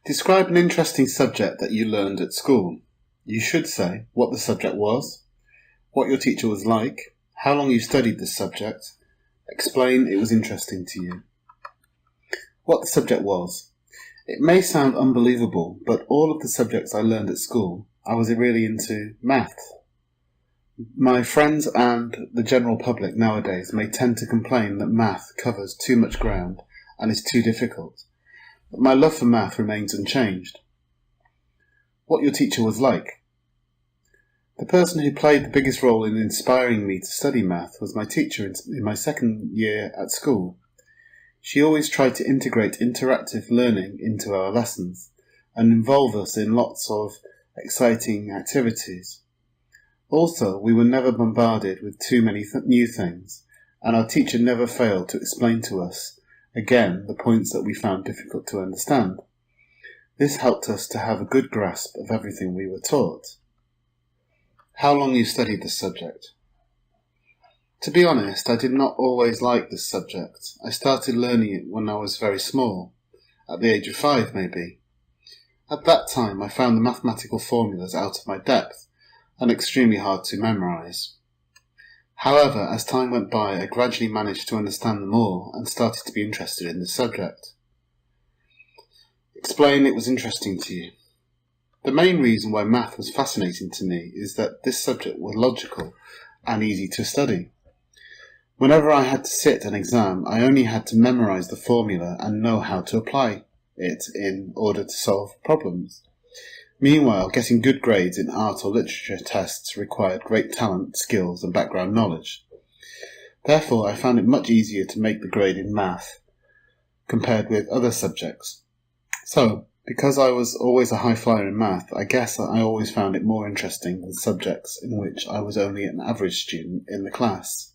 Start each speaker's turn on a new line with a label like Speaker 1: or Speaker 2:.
Speaker 1: Describe an interesting subject that you learned at school. You should say what the subject was, what your teacher was like, how long you studied this subject. Explain it was interesting to you. What the subject was. It may sound unbelievable, but all of the subjects I learned at school, I was really into math. My friends and the general public nowadays may tend to complain that math covers too much ground and is too difficult, but my love for math remains unchanged. What your teacher was like. The person who played the biggest role in inspiring me to study math was my teacher in my second year at school. She always tried to integrate interactive learning into our lessons and involve us in lots of exciting activities. Also, we were never bombarded with too many new things, and our teacher never failed to explain to us, again, the points that we found difficult to understand. This helped us to have a good grasp of everything we were taught. How long you studied this subject? To be honest, I did not always like this subject. I started learning it when I was very small, at the age of 5 maybe. At that time, I found the mathematical formulas out of my depth and extremely hard to memorise. However, as time went by, I gradually managed to understand them all and started to be interested in the subject. Explain it was interesting to you. The main reason why math was fascinating to me is that this subject was logical and easy to study. Whenever I had to sit an exam, I only had to memorise the formula and know how to apply it in order to solve problems. Meanwhile, getting good grades in art or literature tests required great talent, skills and background knowledge. Therefore, I found it much easier to make the grade in math compared with other subjects. So, because I was always a high flyer in math, I guess I always found it more interesting than subjects in which I was only an average student in the class.